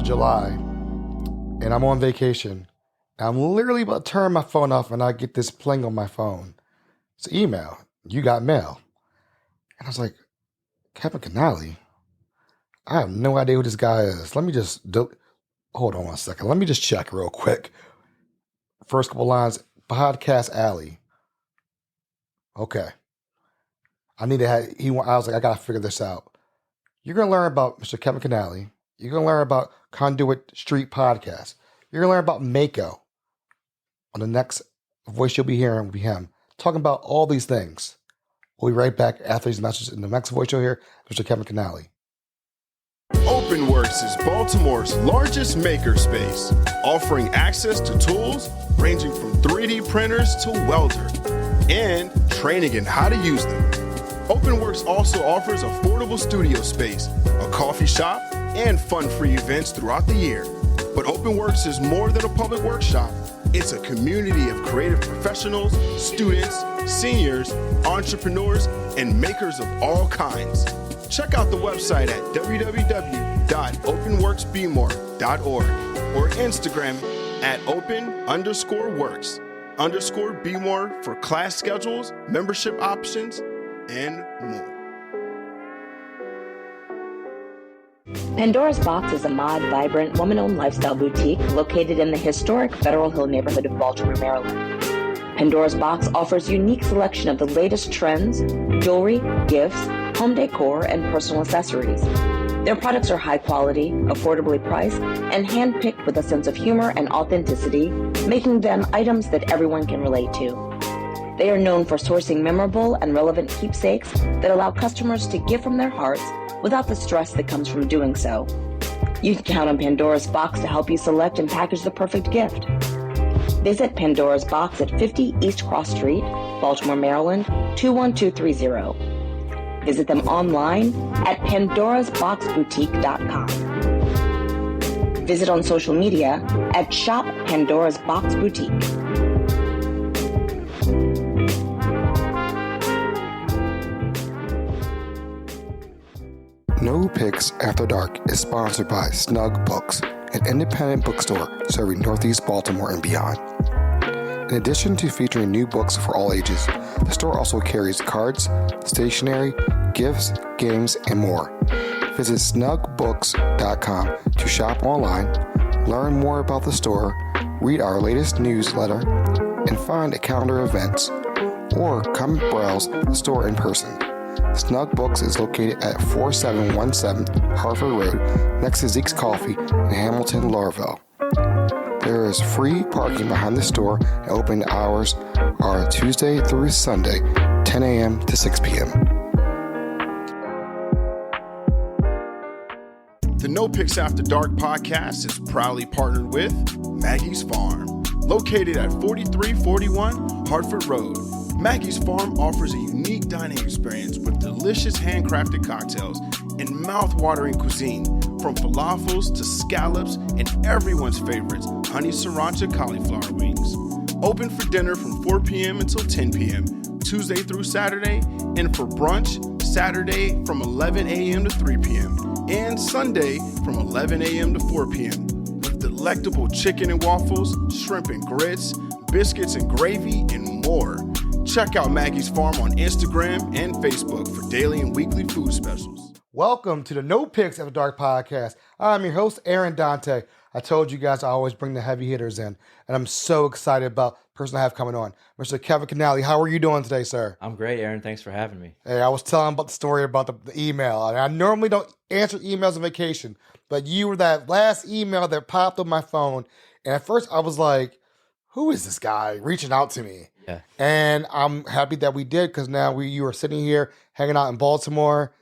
of July, and I'm on vacation. I'm literally about to turn my phone off, and I get this pling on my phone. It's an email. You got mail. And I was like, Kevin Kinnnally? I have no idea who this guy is. Let me just hold on one second. Let me just check real quick. First couple lines, Podcast Alley. Okay. I was like, I gotta figure this out. You're gonna learn about Mr. Kevin Kinnnally. You're gonna learn about Conduit Street podcast. You're gonna learn about MACo. On the next voice you'll be hearing will be him talking about all these things. We'll be right back after these messages. In the next voice you'll hear, Mr. Kevin Kinnnally. OpenWorks is Baltimore's largest makerspace, offering access to tools ranging from 3D printers to welder, and training in how to use them. OpenWorks also offers affordable studio space, a coffee shop, and fun-free events throughout the year. But OpenWorks is more than a public workshop. It's a community of creative professionals, students, seniors, entrepreneurs, and makers of all kinds. Check out the website at www.openworksbmore.org or Instagram at open_works_bmore for class schedules, membership options, and more. Pandora's Box is a mod, vibrant, woman-owned lifestyle boutique located in the historic Federal Hill neighborhood of Baltimore, Maryland. Pandora's Box offers a unique selection of the latest trends, jewelry, gifts, home decor, and personal accessories. Their products are high quality, affordably priced, and hand-picked with a sense of humor and authenticity, making them items that everyone can relate to. They are known for sourcing memorable and relevant keepsakes that allow customers to give from their hearts without the stress that comes from doing so. You can count on Pandora's Box to help you select and package the perfect gift. Visit Pandora's Box at 50 East Cross Street, Baltimore, Maryland, 21230. Visit them online at pandorasboxboutique.com. Visit on social media at Shop Pandora's Box Boutique. NoPix After Dark is sponsored by Snug Books, an independent bookstore serving Northeast Baltimore and beyond. In addition to featuring new books for all ages, the store also carries cards, stationery, gifts, games, and more. Visit snugbooks.com to shop online, learn more about the store, read our latest newsletter, and find a calendar of events, or come browse the store in person. Snug Books is located at 4717 Harford Road, next to Zeke's Coffee in Hamilton, Laurelville. There is free parking behind the store, and open hours are Tuesday through Sunday, 10 a.m. to 6 p.m. The NoPix After Dark podcast is proudly partnered with Maggie's Farm, located at 4341 Hartford Road. Maggie's Farm offers a unique dining experience with delicious handcrafted cocktails and mouth-watering cuisine, from falafels to scallops and everyone's favorites, honey sriracha cauliflower wings. Open for dinner from 4 p.m. until 10 p.m., Tuesday through Saturday, and for brunch, Saturday from 11 a.m. to 3 p.m., and Sunday from 11 a.m. to 4 p.m. with delectable chicken and waffles, shrimp and grits, biscuits and gravy, and more. Check out Maggie's Farm on Instagram and Facebook for daily and weekly food specials. Welcome to the NoPix After Dark podcast. I'm your host, Aaron Dante. I told you guys I always bring the heavy hitters in, and I'm so excited about the person I have coming on. Mr. Kevin Kinnnally, how are you doing today, sir? I'm great, Aaron. Thanks for having me. Hey, I was telling about the story about the email. I normally don't answer emails on vacation, but you were that last email that popped on my phone, and at first I was like, who is this guy reaching out to me? Yeah. And I'm happy that we did, because now you are sitting here hanging out in Baltimore.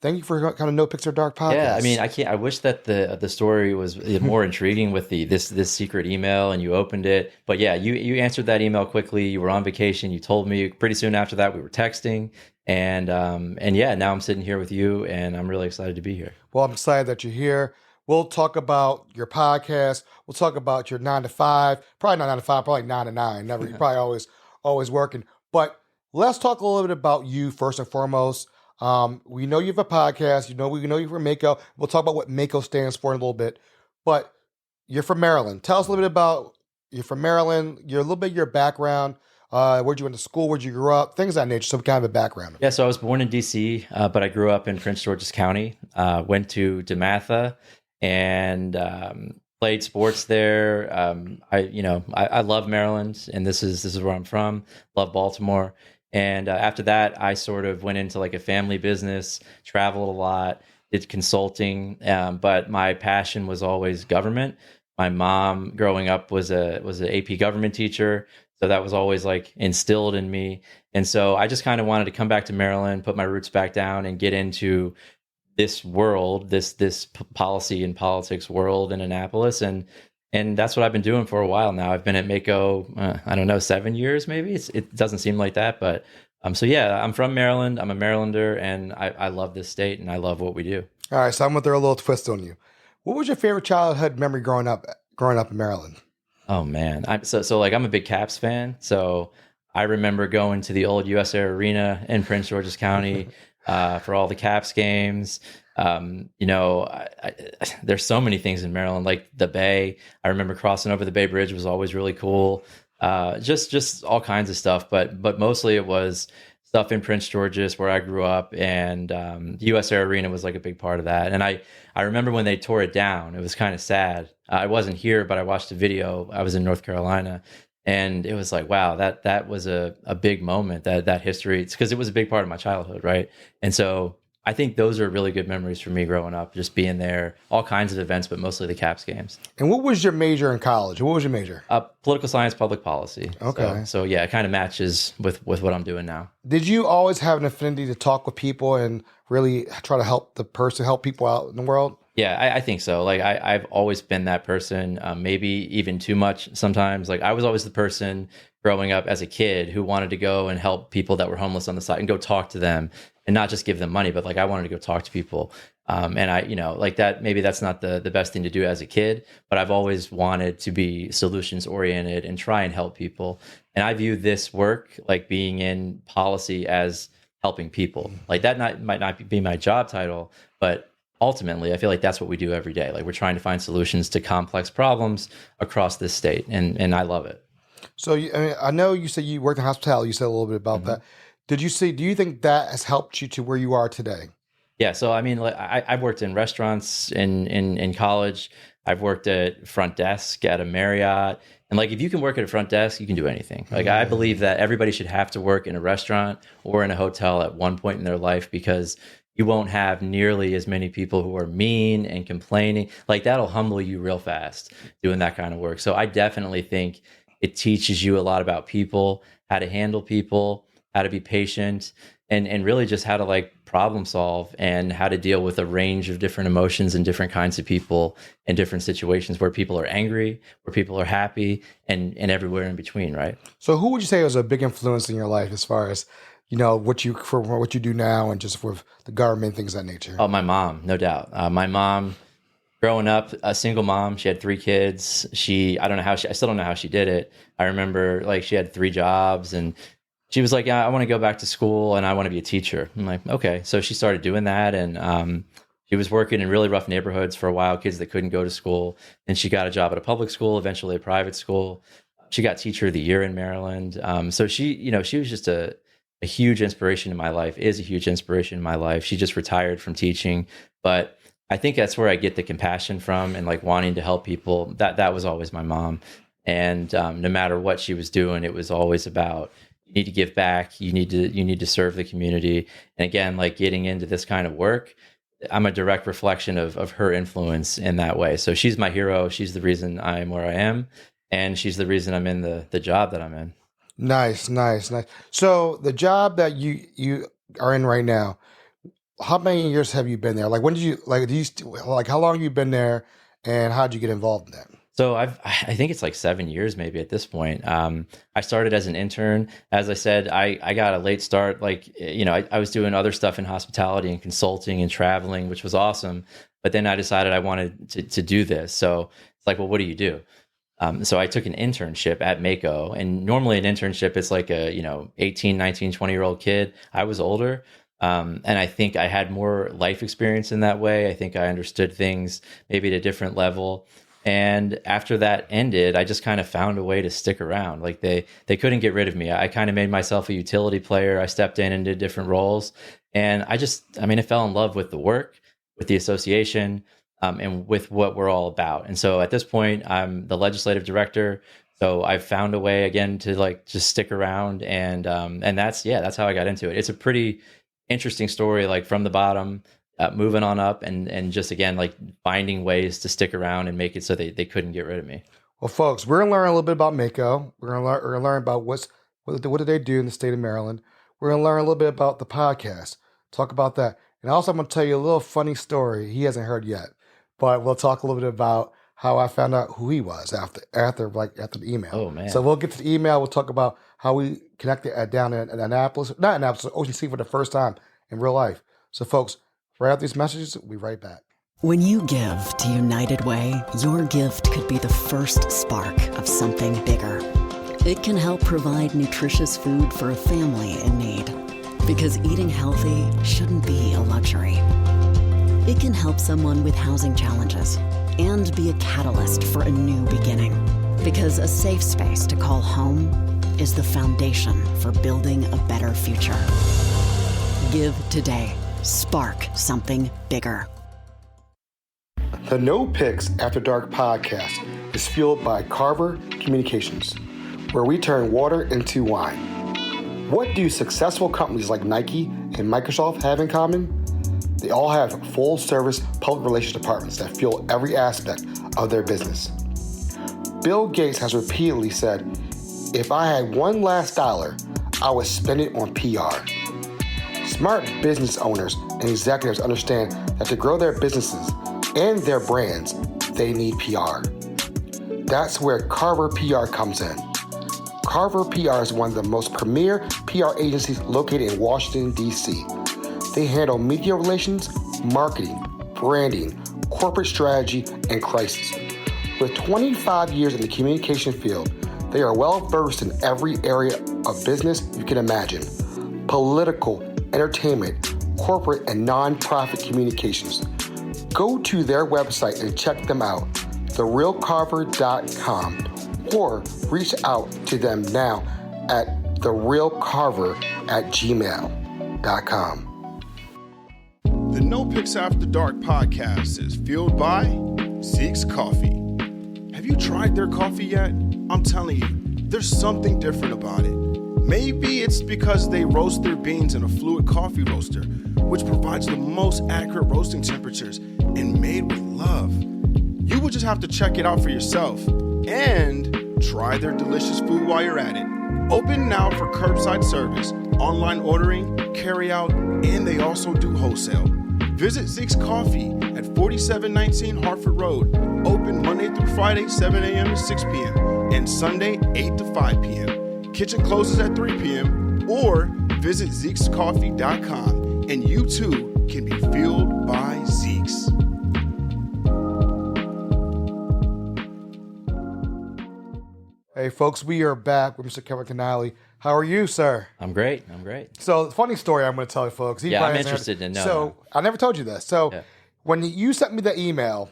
Thank you for kind of NoPix After Dark podcast. Yeah, I mean, I wish that the story was more intriguing with this secret email, and you opened it. But yeah, you answered that email quickly. You were on vacation. You told me pretty soon after that we were texting, and yeah, now I'm sitting here with you, and I'm really excited to be here. Well, I'm excited that you're here. We'll talk about your podcast. We'll talk about your 9 to 5. Probably not 9 to 5. Probably 9 to 9. Never. You're probably always working. But let's talk a little bit about you first and foremost. We know you have a podcast. We know you from MACo. We'll talk about what MACo stands for in a little bit. but you're from Maryland. Tell us a little bit about, you're from Maryland, a little bit of your background, where'd you went to school, where'd you grow up, things of that nature, some kind of a background. Yeah, so I was born in D.C., but I grew up in Prince George's County, went to DeMatha, and played sports there. I love Maryland, and this is where I'm from. Love Baltimore. And after that, I sort of went into like a family business, traveled a lot, did consulting, but my passion was always government. My mom, growing up, was an AP government teacher, so that was always like instilled in me. And so I just kind of wanted to come back to Maryland, put my roots back down, and get into this world, this policy and politics world in Annapolis, and that's what I've been doing for a while now. I've been at MACo, I don't know, 7 years maybe. It doesn't seem like that, but so yeah, I'm from Maryland. I'm a Marylander, and I love this state, and I love what we do. All right, so I'm gonna throw a little twist on you. What was your favorite childhood memory growing up in Maryland? Oh man, so like I'm a big Caps fan, so I remember going to the old US Air Arena in Prince George's County for all the Caps games. There's so many things in Maryland, like the Bay. I remember crossing over the Bay Bridge was always really cool. Just all kinds of stuff, but mostly it was stuff in Prince George's where I grew up, and the US Air Arena was like a big part of that. And I remember when they tore it down, it was kind of sad. I wasn't here, but I watched a video. I was in North Carolina, and it was like, wow, that was a big moment, that history. It's because it was a big part of my childhood, right? And so I think those are really good memories for me growing up, just being there, all kinds of events, but mostly the Caps games. And what was your major in college? What was your major? Political science, public policy. Okay. So yeah, it kind of matches with what I'm doing now. Did you always have an affinity to talk with people and really try to help people out in the world? Yeah, I think so. Like I've always been that person, maybe even too much sometimes. Like I was always the person growing up as a kid who wanted to go and help people that were homeless on the side and go talk to them and not just give them money, but like I wanted to go talk to people. And I, like that, maybe that's not the best thing to do as a kid, but I've always wanted to be solutions oriented and try and help people. And I view this work, like being in policy, as helping people. Like that might not be my job title, but ultimately, I feel like that's what we do every day. Like we're trying to find solutions to complex problems across this state, and I love it. So I know you said you worked in hospitality. You said a little bit about that. Do you think that has helped you to where you are today? Yeah. So I mean, like I've worked in restaurants in college. I've worked at front desk at a Marriott. And like, if you can work at a front desk, you can do anything. Like, I believe that everybody should have to work in a restaurant or in a hotel at one point in their life, because you won't have nearly as many people who are mean and complaining. Like, that'll humble you real fast doing that kind of work. So I definitely think it teaches you a lot about people, how to handle people, how to be patient, and really just how to like problem solve and how to deal with a range of different emotions and different kinds of people in different situations, where people are angry, where people are happy, and everywhere in between, right? So who would you say was a big influence in your life as far as, what you do now and just with the government, things of that nature? Oh, my mom, no doubt. My mom, growing up, a single mom, she had 3 kids. I still don't know how she did it. I remember like she had 3 jobs, and she was like, yeah, I want to go back to school and I want to be a teacher. I'm like, okay. So she started doing that, and she was working in really rough neighborhoods for a while, kids that couldn't go to school. And she got a job at a public school, eventually a private school. She got Teacher of the Year in Maryland. So she was just a huge inspiration in my life, is a huge inspiration in my life. She just retired from teaching, but I think that's where I get the compassion from, and like wanting to help people. That was always my mom. And no matter what she was doing, it was always about, you need to give back. You need to serve the community. And again, like getting into this kind of work, I'm a direct reflection of her influence in that way. So she's my hero. She's the reason I am where I am, and she's the reason I'm in the job that I'm in. Nice. So the job that you are in right now, how many years have you been there? Like, when did you how long have you been there, and how did you get involved in that? So I think it's like 7 years maybe at this point. I started as an intern. As I said, I got a late start. Like, I was doing other stuff in hospitality and consulting and traveling, which was awesome. But then I decided I wanted to do this. So it's like, well, what do you do? So I took an internship at MACo, and normally an internship is like a, 18, 19, 20-year-old kid. I was older. And I think I had more life experience in that way. I think I understood things maybe at a different level. And after that ended, I just kind of found a way to stick around. Like they couldn't get rid of me. I kind of made myself a utility player. I stepped in and did different roles. And I fell in love with the work, with the association, and with what we're all about. And so at this point, I'm the legislative director. So I've found a way again to like just stick around. And that's how I got into it. It's a pretty interesting story, like from the bottom, moving on up and just again like finding ways to stick around and make it so they couldn't get rid of me. Well, folks, we're gonna learn a little bit about MACo. We're gonna learn about what do they do in the state of Maryland. We're gonna learn a little bit about the podcast. Talk about that, and also I'm gonna tell you a little funny story he hasn't heard yet, but we'll talk a little bit about how I found out who he was after the email. Oh man! So we'll get to the email. We'll talk about how we connected down in not Annapolis, Ocean City for the first time in real life. So, folks. Right after these messages, we'll be right back. When you give to United Way, your gift could be the first spark of something bigger. It can help provide nutritious food for a family in need. Because eating healthy shouldn't be a luxury. It can help someone with housing challenges and be a catalyst for a new beginning. Because a safe space to call home is the foundation for building a better future. Give today. Spark something bigger. The NoPix After Dark podcast is fueled by Carver Communications, where we turn water into wine. What do successful companies like Nike and Microsoft have in common? They all have full-service public relations departments that fuel every aspect of their business. Bill Gates has repeatedly said, if I had one last dollar, I would spend it on PR. Smart business owners and executives understand that to grow their businesses and their brands, they need PR. That's where Carver PR comes in. Carver PR is one of the most premier PR agencies located in Washington, D.C. They handle media relations, marketing, branding, corporate strategy, and crisis. With 25 years in the communication field, they are well versed in every area of business you can imagine. Political, entertainment, corporate, and nonprofit communications. Go to their website and check them out, therealcarver.com, or reach out to them now at therealcarver@gmail.com. The NoPix After Dark podcast is fueled by Zeke's Coffee. Have you tried their coffee yet? I'm telling you, there's something different about it. Maybe it's because they roast their beans in a fluid coffee roaster, which provides the most accurate roasting temperatures and made with love. You will just have to check it out for yourself and try their delicious food while you're at it. Open now for curbside service, online ordering, carry out, and they also do wholesale. Visit Zeke's Coffee at 4719 Hartford Road. Open Monday through Friday, 7 a.m. to 6 p.m. and Sunday, 8 to 5 p.m. Kitchen closes at 3 p.m. or visit Zeke'sCoffee.com and you too can be fueled by Zeke's. Hey folks, we are back with Mr. Kevin Kinnnally. How are you, sir? I'm great. So, funny story I'm going to tell you, folks. I'm interested to know. So, I never told you this. So, when you sent me the email,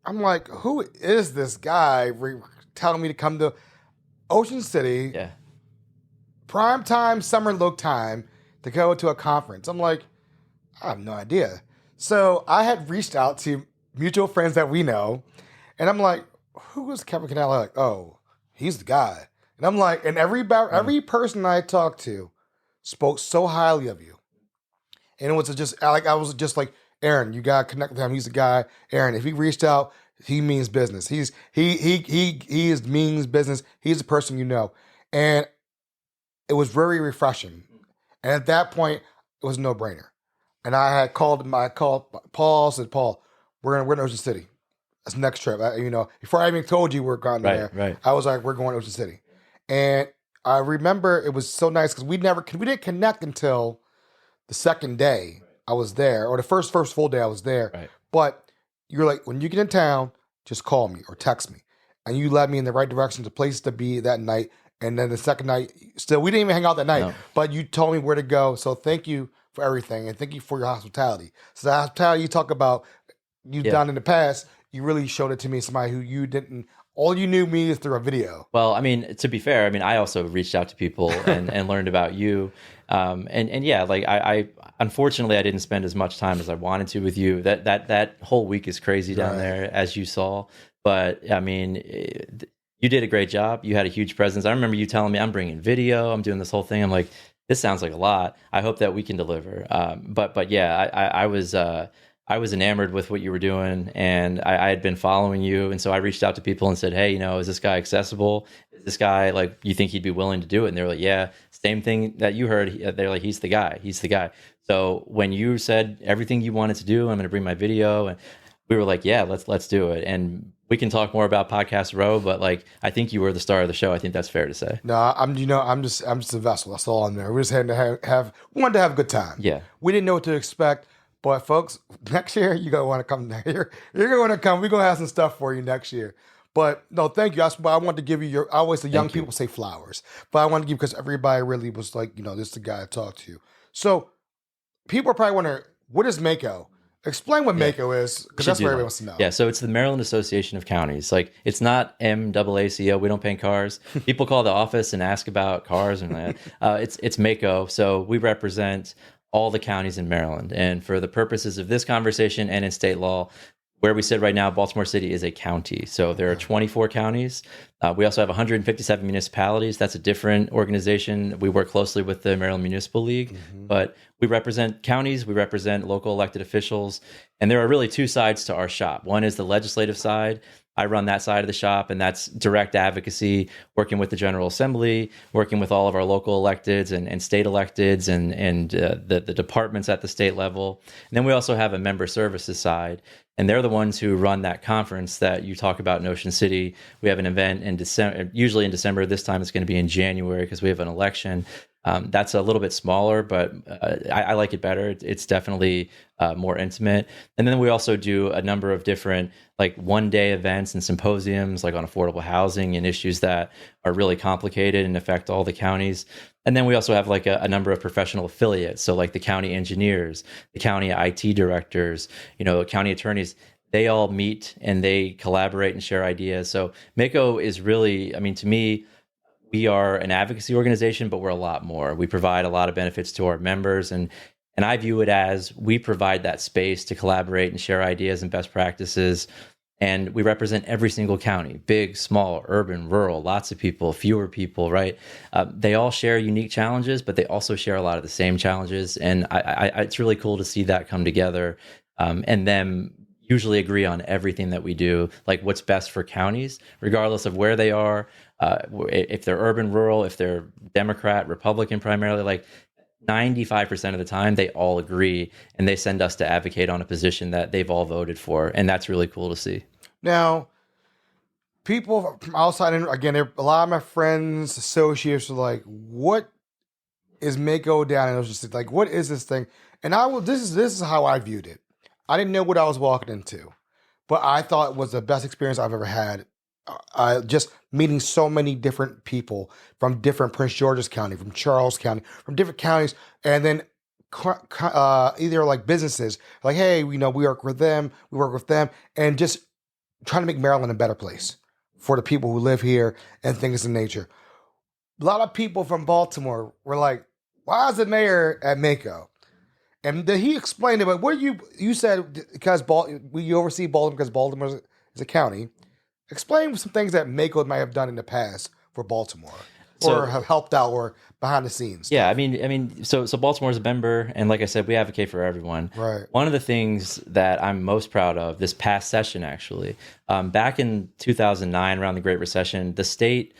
I'm like, who is this guy telling me to come to Ocean City, prime time, summer look time, to go to a conference? I'm like, I have no idea. So, I had reached out to mutual friends that we know, and I'm like, who is Kevin Kinnnally? Like, oh, he's the guy. And I'm like, and every person I talked to spoke so highly of you. And it was just like, I was just like, Aaron, you gotta connect with him. He's the guy. Aaron, if he reached out, he means business. He means business. He's the person you know. And it was very refreshing. And at that point, it was a no-brainer. And I called Paul, said, Paul, we're in Ocean City. That's the next trip. Before I even told you we're going there, right. I was like, we're going to Ocean City. And I remember it was so nice because we didn't connect until the second day I was there, or the first full day I was there. Right. But you're like, when you get in town, just call me or text me. And you led me in the right direction to places to be that night. And then the second night, still, we didn't even hang out that night, but you told me where to go. So thank you for everything, and thank you for your hospitality. So the hospitality you talk about, you've done in the past, you really showed it to me, somebody who you didn't. All you knew me is through a video. Well, I mean, to be fair, I mean, I also reached out to people and learned about you. And yeah, like I unfortunately I didn't spend as much time as I wanted to with you. That whole week is crazy down there, as you saw. But I mean, you did a great job. You had a huge presence. I remember you telling me, I'm bringing video, I'm doing this whole thing. I'm like, this sounds like a lot. I hope that we can deliver. But yeah, I was enamored with what you were doing, and I had been following you. And so I reached out to people and said, hey, is this guy accessible? Is this guy, like, you think he'd be willing to do it? And they were like, yeah, same thing that you heard. They're like, he's the guy. So when you said everything you wanted to do, I'm going to bring my video, and we were like, yeah, let's do it. And we can talk more about Podcast Row, but like, I think you were the star of the show. I think that's fair to say. No, I'm just a vessel. That's all I'm there. We just had to wanted to have a good time. Yeah. We didn't know what to expect. But folks, next year you're gonna want to come down here. You're gonna want to come. We're gonna have some stuff for you next year. But no, thank you. That's why I wanted to give you I always the young people say flowers, but I wanted to give because everybody really was like, this is the guy I talked to. So people are probably wondering, what is MACo? Explain what MACo is, because that's what everybody wants to know. Yeah, so it's the Maryland Association of Counties. Like, it's not MAACO. We don't paint cars. People call the office and ask about cars, and it's MACo. So we represent all the counties in Maryland. And for the purposes of this conversation and in state law, where we sit right now, Baltimore City is a county. So there are 24 counties. We also have 157 municipalities. That's a different organization. We work closely with the Maryland Municipal League, but we represent counties, we represent local elected officials. And there are really two sides to our shop. One is the legislative side. I run that side of the shop, and that's direct advocacy, working with the General Assembly, working with all of our local electeds and state electeds and the departments at the state level. And then we also have a member services side, and they're the ones who run that conference that you talk about in Ocean City. We have an event in December, usually in December. This time it's going to be in January because we have an election. That's a little bit smaller, but I like it better. It's definitely more intimate. And then we also do a number of different like one-day events and symposiums like on affordable housing and issues that are really complicated and affect all the counties. And then we also have like a number of professional affiliates. So like the county engineers, the county IT directors, county attorneys. They all meet and they collaborate and share ideas. So MACo is really, to me, we are an advocacy organization, but we're a lot more. We provide a lot of benefits to our members, and I view it as we provide that space to collaborate and share ideas and best practices. And we represent every single county, big, small, urban, rural, lots of people, fewer people, right? They all share unique challenges, but they also share a lot of the same challenges. And it's really cool to see that come together, and them usually agree on everything that we do, like what's best for counties, regardless of where they are. If they're urban, rural, if they're Democrat, Republican primarily, like 95% of the time they all agree, and they send us to advocate on a position that they've all voted for. And that's really cool to see. Now, people from outside, again, a lot of my friends, associates are like, what is MACo down in Ocean City? Like, what is this thing? And this is how I viewed it. I didn't know what I was walking into, but I thought it was the best experience I've ever had. Just meeting so many different people from different Prince George's County, from Charles County, from different counties, and then either like businesses, like, hey, we work with them, and just trying to make Maryland a better place for the people who live here and things of nature. A lot of people from Baltimore were like, why is the mayor at MACo? And then he explained it, but what you said, because we oversee Baltimore because Baltimore is a county. Explain some things that MACo might have done in the past for Baltimore, or have helped out, or behind the scenes. Yeah, so Baltimore's a member, and like I said, we advocate for everyone. Right. One of the things that I'm most proud of this past session, actually, back in 2009, around the Great Recession, the state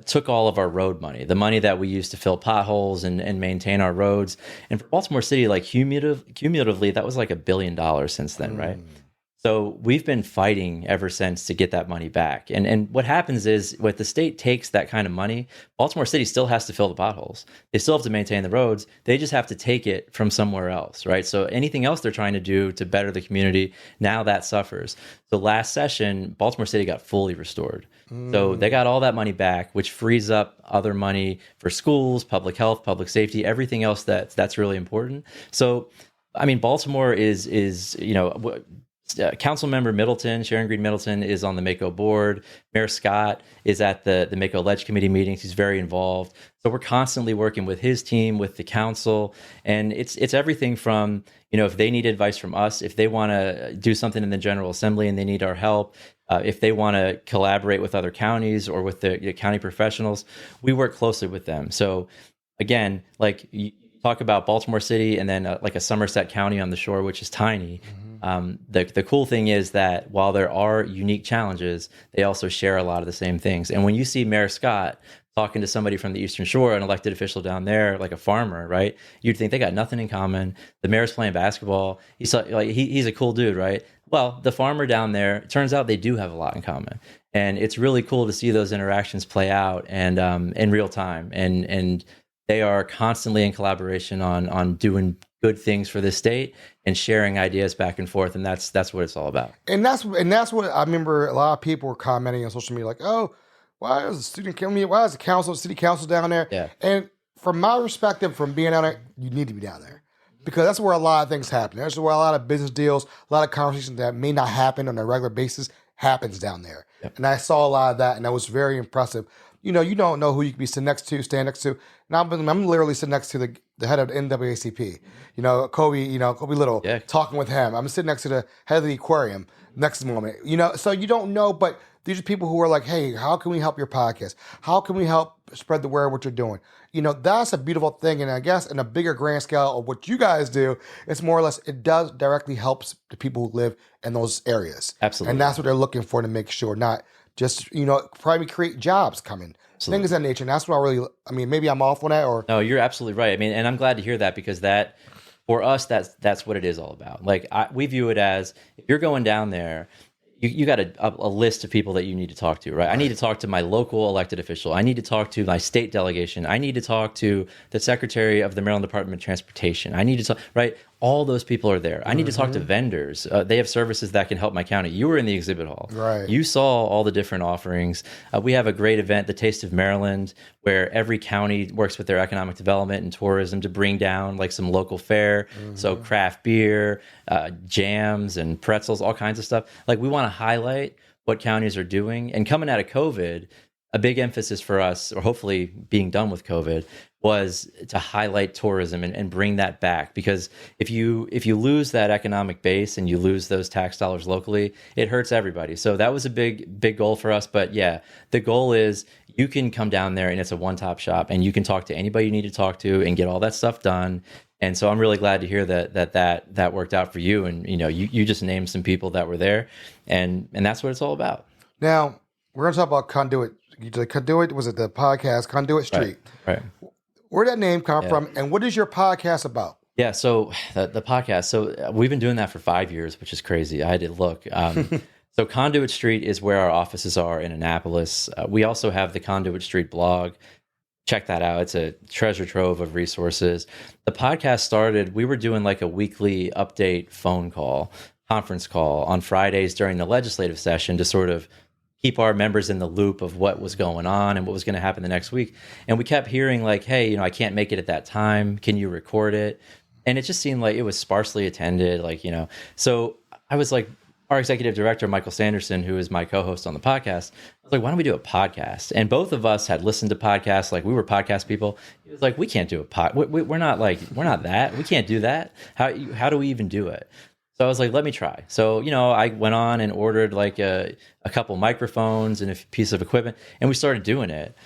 took all of our road money, the money that we used to fill potholes and maintain our roads. And for Baltimore City, like cumulatively, that was like $1 billion since then, right? So we've been fighting ever since to get that money back. And what happens is when the state takes that kind of money, Baltimore City still has to fill the potholes. They still have to maintain the roads. They just have to take it from somewhere else, right? So anything else they're trying to do to better the community, now that suffers. So last session, Baltimore City got fully restored. So they got all that money back, which frees up other money for schools, public health, public safety, everything else that's really important. So, I mean, Baltimore is Council member Middleton, Sharon Green Middleton, is on the MACo board. Mayor Scott is at the MACo Ledge Committee meetings. He's very involved. So we're constantly working with his team, with the council. And it's everything from, if they need advice from us, if they want to do something in the General Assembly and they need our help, if they want to collaborate with other counties or with the county professionals, we work closely with them. So again, like you talk about Baltimore City and then like a Somerset County on the shore, which is tiny. The cool thing is that while there are unique challenges, they also share a lot of the same things. And when you see Mayor Scott talking to somebody from the Eastern Shore, an elected official down there, like a farmer, right? You'd think they got nothing in common. The mayor's playing basketball. He's a cool dude, right? Well, the farmer down there, it turns out they do have a lot in common. And it's really cool to see those interactions play out and in real time. And they are constantly in collaboration on doing good things for the state and sharing ideas back and forth. And that's what it's all about. And that's what I remember. A lot of people were commenting on social media, like, "Oh, why is the council, city council down there?" Yeah. And from my perspective, from being down there, you need to be down there because that's where a lot of things happen. That's where a lot of business deals, a lot of conversations that may not happen on a regular basis happens down there. Yep. And I saw a lot of that, and that was very impressive. You don't know who you could be stand next to. Now I'm literally sitting next to the head of the NAACP. Kobe Little, talking with him. I'm sitting next to the head of the aquarium next moment. So you don't know, but these are people who are like, hey, how can we help your podcast? How can we help spread the word of what you're doing? That's a beautiful thing. And I guess in a bigger grand scale of what you guys do, it's more or less, it does directly helps the people who live in those areas. Absolutely. And that's what they're looking for to make sure, not just, probably create jobs coming. Absolutely. Things of that nature. And that's what maybe I'm off on that or. No, you're absolutely right. I mean, and I'm glad to hear that because that, for us, that's what it is all about. Like we view it as if you're going down there, you got a list of people that you need to talk to, right? I need to talk to my local elected official. I need to talk to my state delegation. I need to talk to the secretary of the Maryland Department of Transportation. I need to talk, right? All those people are there. I need to talk to vendors. They have services that can help my county. You were in the exhibit hall. Right. You saw all the different offerings. We have a great event, the Taste of Maryland, where every county works with their economic development and tourism to bring down like some local fare. So craft beer, jams and pretzels, all kinds of stuff. Like we want to highlight what counties are doing. And coming out of COVID, a big emphasis for us, or hopefully being done with COVID, was to highlight tourism and bring that back. Because if you lose that economic base and you lose those tax dollars locally, it hurts everybody. So that was a big goal for us. But yeah, the goal is you can come down there and it's a one-stop shop and you can talk to anybody you need to talk to and get all that stuff done. And so I'm really glad to hear that worked out for you. And you just named some people that were there, and that's what it's all about. Now we're going to talk about Conduit. Conduit, was it the podcast Conduit Street? Right. Where did that name come from, and what is your podcast about? Yeah, so the podcast. So we've been doing that for 5 years, which is crazy. I had to look. So Conduit Street is where our offices are in Annapolis. We also have the Conduit Street blog. Check that out. It's a treasure trove of resources. The podcast started, we were doing like a weekly update conference call on Fridays during the legislative session to sort of keep our members in the loop of what was going on and what was going to happen the next week. And we kept hearing like, hey, I can't make it at that time. Can you record it? And it just seemed like it was sparsely attended, So I was like, our executive director, Michael Sanderson, who is my co-host on the podcast, I was like, why don't we do a podcast? And both of us had listened to podcasts. Like we were podcast people. He was like, we can't do a pod. We're not that. We can't do that. How do we even do it? So I was like, let me try. So, I went on and ordered like a couple microphones and a piece of equipment, and we started doing it.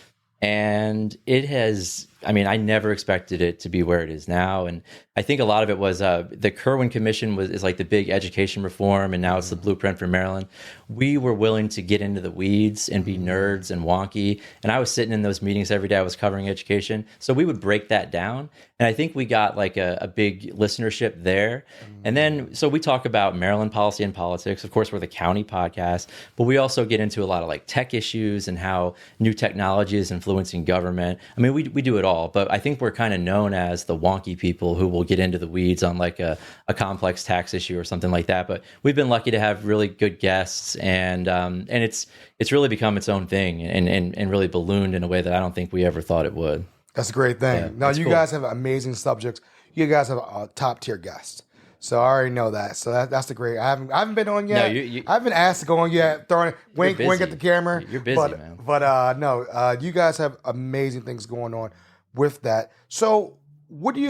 And it has I mean, I never expected it to be where it is now. And I think a lot of it was the Kerwin Commission is like the big education reform, and now it's the blueprint for Maryland. We were willing to get into the weeds and be nerds and wonky. And I was sitting in those meetings every day. I was covering education. So we would break that down. And I think we got like a big listenership there. And then, so we talk about Maryland policy and politics. Of course, we're the county podcast, but we also get into a lot of like tech issues and how new technology is influencing government. I mean, we do it all, but I think we're kind of known as the wonky people who will get into the weeds on like a complex tax issue or something like that. But we've been lucky to have really good guests, and it's really become its own thing and really ballooned in a way that I don't think we ever thought it would. That's a great thing. Yeah, now, you cool. guys have amazing subjects. You guys have a top tier guest. So I already know that. So that's the great. I haven't been on yet. No, I haven't been asked to go on yet. Throwing wink at the camera. You're busy, man. But no, you guys have amazing things going on with that. So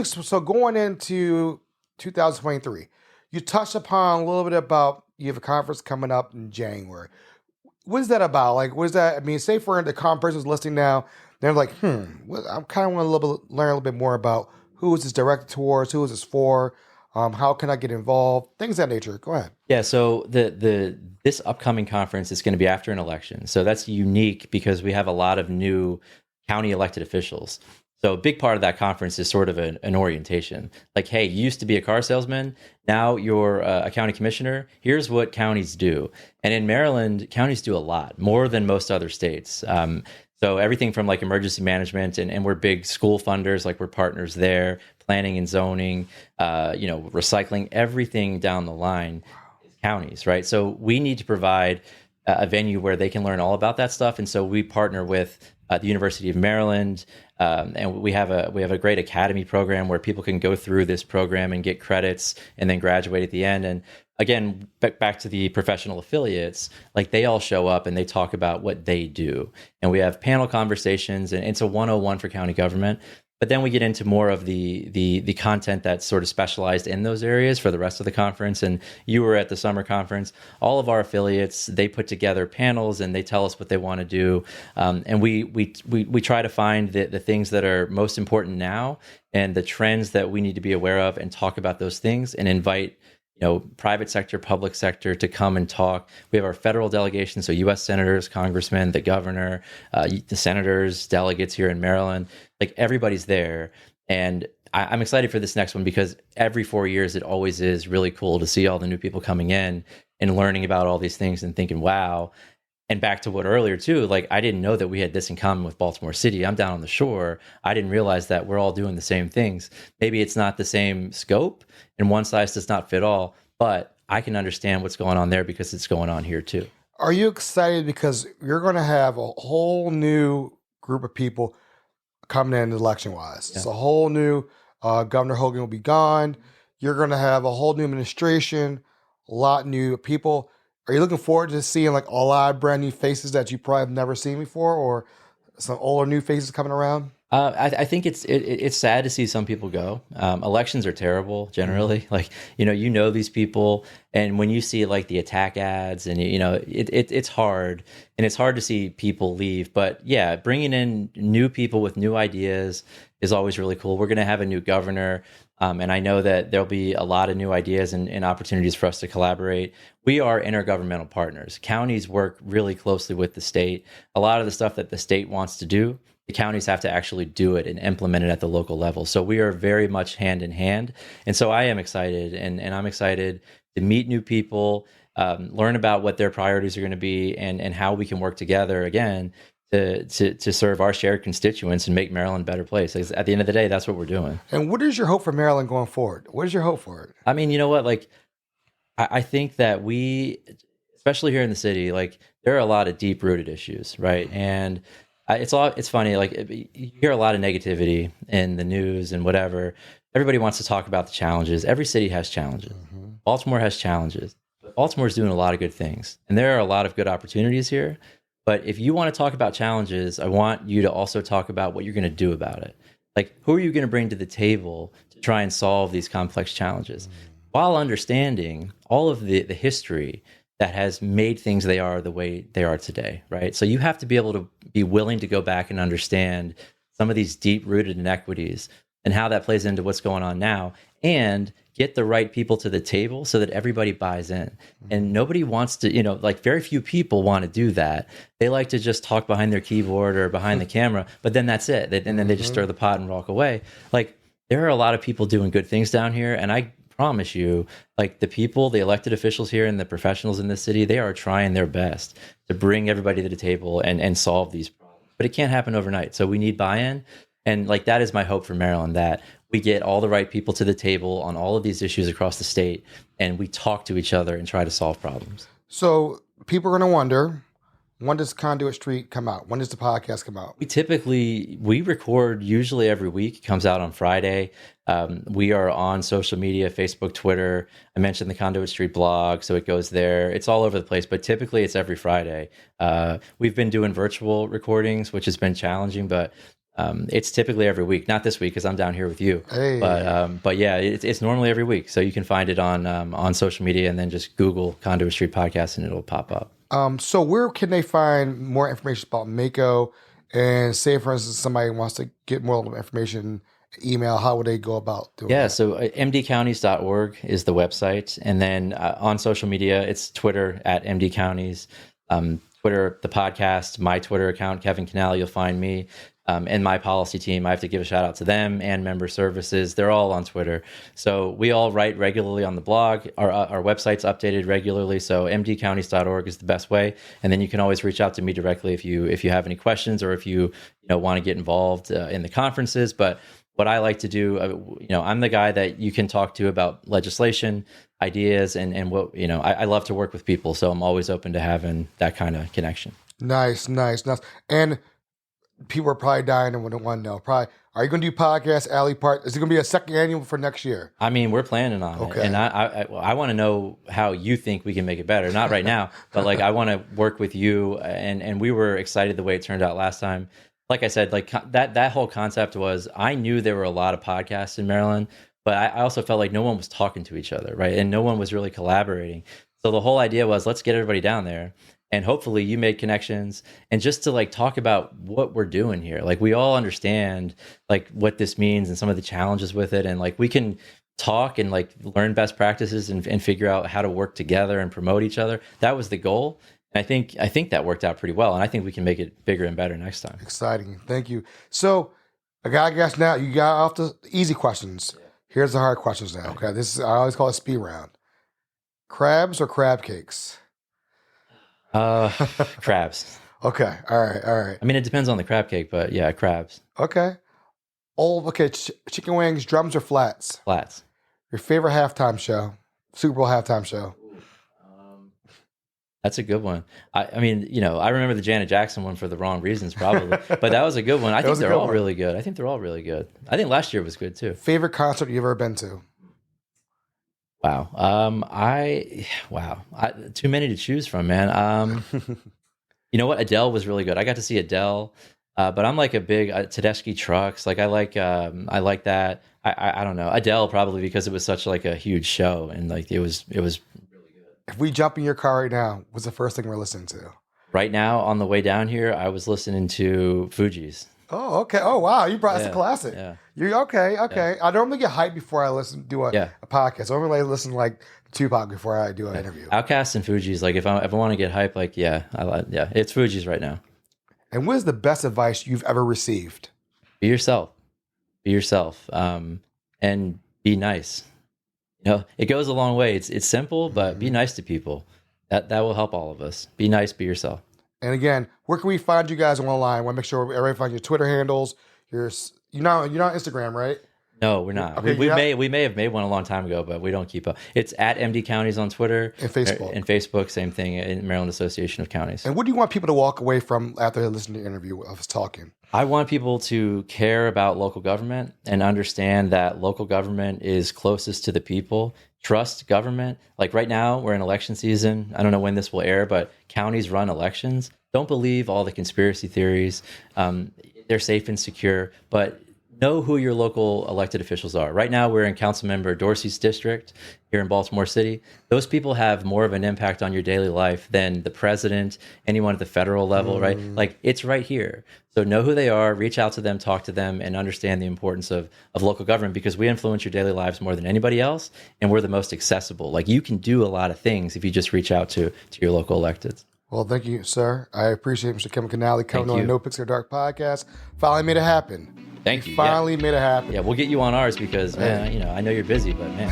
so going into 2023, you touched upon a little bit about you have a conference coming up in January. What is that about? Like, what is that? I mean, say for the conference is listening now, they're like, I kind of want to learn a little bit more about who is this directed towards, who is this for. How can I get involved? Things of that nature. Go ahead. Yeah, so this upcoming conference is going to be after an election. So that's unique because we have a lot of new county elected officials. So a big part of that conference is sort of an orientation. Like, hey, you used to be a car salesman. Now you're a county commissioner. Here's what counties do. And in Maryland, counties do a lot, more than most other states. So everything from like emergency management, and we're big school funders, like we're partners there, planning and zoning, recycling, everything down the line is counties, right? So we need to provide a venue where they can learn all about that stuff. And so we partner with the University of Maryland, and we have a great academy program where people can go through this program and get credits and then graduate at the end. And again, back to the professional affiliates, like they all show up and they talk about what they do. And we have panel conversations, and it's a 101 for county government. But then we get into more of the content that's sort of specialized in those areas for the rest of the conference. And you were at the summer conference. All of our affiliates, they put together panels and they tell us what they want to do. And we try to find the things that are most important now and the trends that we need to be aware of, and talk about those things and invite private sector, public sector to come and talk. We have our federal delegation, so U.S. senators, congressmen, the governor, the senators, delegates here in Maryland. Like everybody's there. And I'm excited for this next one because every 4 years, it always is really cool to see all the new people coming in and learning about all these things and thinking, wow. And back to what earlier too, like I didn't know that we had this in common with Baltimore City. I'm down on the shore. I didn't realize that we're all doing the same things. Maybe it's not the same scope and one size does not fit all, but I can understand what's going on there because it's going on here too. Are you excited because you're going to have a whole new group of people coming in election-wise? Yeah. It's a whole new, Governor Hogan will be gone. You're going to have a whole new administration, a lot new people. Are you looking forward to seeing like a lot of brand new faces that you probably have never seen before, or some older new faces coming around? I think it's sad to see some people go. Elections are terrible generally. Like, these people, and when you see like the attack ads and, it's hard, and it's hard to see people leave. But yeah, bringing in new people with new ideas is always really cool. We're going to have a new governor. And I know that there'll be a lot of new ideas and opportunities for us to collaborate. We are intergovernmental partners. Counties work really closely with the state. A lot of the stuff that the state wants to do, the counties have to actually do it and implement it at the local level. So we are very much hand in hand. And so I am excited, and I'm excited to meet new people, learn about what their priorities are going to be, and how we can work together again to serve our shared constituents and make Maryland a better place. At the end of the day, that's what we're doing. And what is your hope for Maryland going forward? What is your hope for it? I mean, you know what? Like, I think that we, especially here in the city, like there are a lot of deep-rooted issues, right? And it's funny, like you hear a lot of negativity in the news and whatever. Everybody wants to talk about the challenges. Every city has challenges. Mm-hmm. Baltimore has challenges. But Baltimore's doing a lot of good things. And there are a lot of good opportunities here. But if you want to talk about challenges, I want you to also talk about what you're going to do about it. Like, who are you going to bring to the table to try and solve these complex challenges, while understanding all of the history that has made things the way they are today, right? So you have to be able to be willing to go back and understand some of these deep-rooted inequities and how that plays into what's going on now, and get the right people to the table so that everybody buys in. And nobody wants to, like very few people want to do that. They like to just talk behind their keyboard or behind the camera, but then that's it. And then they just stir the pot and walk away. Like, there are a lot of people doing good things down here, and I promise you, like, the people, the elected officials here and the professionals in this city, they are trying their best to bring everybody to the table and solve these problems. But it can't happen overnight. So we need buy-in. And like, that is my hope for Maryland, that we get all the right people to the table on all of these issues across the state, and we talk to each other and try to solve problems. So people are going to wonder, when does Conduit Street come out? When does the podcast come out? We record usually every week. It comes out on Friday. We are on social media, Facebook, Twitter. I mentioned the Conduit Street blog, so it goes there. It's all over the place, but typically it's every Friday. We've been doing virtual recordings, which has been challenging, but it's typically every week. Not this week because I'm down here with you. Hey. But yeah, it's normally every week. So you can find it on social media, and then just Google Conduit Street Podcast and it'll pop up. So where can they find more information about MACo? And say, for instance, somebody wants to get more information, email, how would they go about doing that? So mdcounties.org is the website. And then on social media, it's Twitter at mdcounties, Twitter, the podcast, my Twitter account, Kevin Kinnnally, you'll find me. And my policy team, I have to give a shout out to them, and member services. They're all on Twitter. So we all write regularly on the blog. Our website's updated regularly. So mdcounties.org is the best way. And then you can always reach out to me directly if you have any questions, or if you want to get involved in the conferences. But what I like to do, I'm the guy that you can talk to about legislation, ideas, and what, I love to work with people. So I'm always open to having that kind of connection. Nice. And people are probably dying and want to know. Probably, are you going to do podcast alley part? Is it going to be a second annual for next year? I mean, we're planning on it, and I want to know how you think we can make it better. Not right now, but like, I want to work with you. And we were excited the way it turned out last time. Like I said, like that whole concept was, I knew there were a lot of podcasts in Maryland, but I also felt like no one was talking to each other, right? And no one was really collaborating. So the whole idea was, let's get everybody down there. And hopefully you made connections, and just to like talk about what we're doing here. Like, we all understand like what this means and some of the challenges with it. And like, we can talk and like learn best practices and figure out how to work together and promote each other. That was the goal. And I think that worked out pretty well. And I think we can make it bigger and better next time. Exciting. Thank you. So I guess now you got off the easy questions. Yeah. Here's the hard questions now. Okay. I always call it speed round. Crabs or crab cakes? Crabs. Okay. All right. I mean, it depends on the crab cake, but yeah, crabs. Okay. Chicken wings, drums or flats? Flats. Your favorite halftime show? Super Bowl halftime show? That's a good one. I mean, I remember the Janet Jackson one for the wrong reasons, probably, but that was a good one. I think they're all really good. I think I think last year was good too. Favorite concert you've ever been to? Wow. Too many to choose from, man. You know what? Adele was really good. I got to see Adele, but I'm like a big Tedeschi Trucks. Like, I like that. I don't know. Adele, probably because it was such like a huge show, and like it was really good. If we jump in your car right now, what's the first thing we're listening to? Right now, on the way down here, I was listening to Fugees. Oh, okay. Oh, wow. You brought us a classic. Yeah. You're okay. Yeah. I normally get hyped before I do a podcast. I normally listen like Tupac before I do an interview. Outkast and Fugees. Like, if I want to get hyped, like, it's Fugees right now. And what is the best advice you've ever received? Be yourself. And be nice. It goes a long way. It's simple, but be nice to people. That will help all of us. Be nice, be yourself. And again, where can we find you guys online? I want to make sure everybody finds your Twitter handles. You're not on Instagram, right? No, we're not. Okay, we may have made one a long time ago, but we don't keep up. It's at MD Counties on Twitter and Facebook. And Facebook, same thing. In Maryland Association of Counties. And what do you want people to walk away from after listening to the interview of us talking? I want people to care about local government and understand that local government is closest to the people. Trust government. Like, right now, we're in election season. I don't know when this will air, but counties run elections. Don't believe all the conspiracy theories. They're safe and secure, but know who your local elected officials are. Right now, we're in Councilmember Dorsey's district here in Baltimore City. Those people have more of an impact on your daily life than the president, anyone at the federal level, right? Like, it's right here. So know who they are, reach out to them, talk to them, and understand the importance of local government, because we influence your daily lives more than anybody else, and we're the most accessible. Like, you can do a lot of things if you just reach out to your local electeds. Well, thank you, sir. I appreciate Mr. Kevin Kinnnally coming on the No Pix After Dark podcast. Finally made it happen. Thank you. Finally made it happen. Yeah, we'll get you on ours because, man, I know you're busy, but man.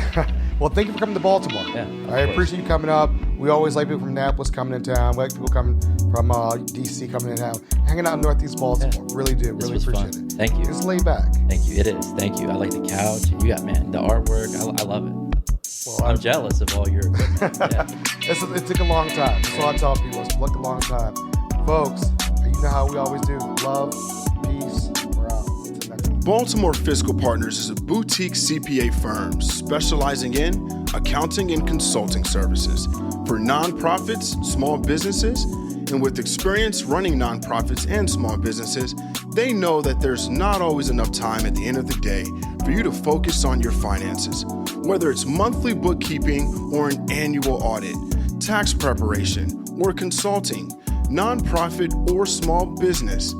Well, thank you for coming to Baltimore. Yeah, I appreciate you coming up. We always like people from Annapolis coming in town. We like people coming from DC coming in town. Hanging out in Northeast Baltimore. Really do. Really appreciate it. Thank you. It's laid back. Thank you. It is. Thank you. I like the couch. You got, man, the artwork. I love it. Well, I'm jealous of all your equipment. Yeah. It took a long time. That's all I tell people. It took a long time. Folks, you know how we always do. Love, peace, we're out. Until next time. Baltimore Fiscal Partners is a boutique CPA firm specializing in accounting and consulting services for nonprofits, small businesses, and with experience running nonprofits and small businesses, they know that there's not always enough time at the end of the day for you to focus on your finances. Whether it's monthly bookkeeping or an annual audit, tax preparation or consulting, nonprofit or small business,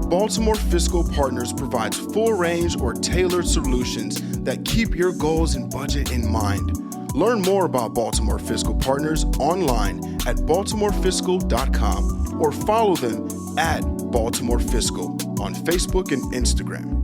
Baltimore Fiscal Partners provides full range or tailored solutions that keep your goals and budget in mind. Learn more about Baltimore Fiscal Partners online at baltimorefiscal.com or follow them at Baltimore Fiscal on Facebook and Instagram.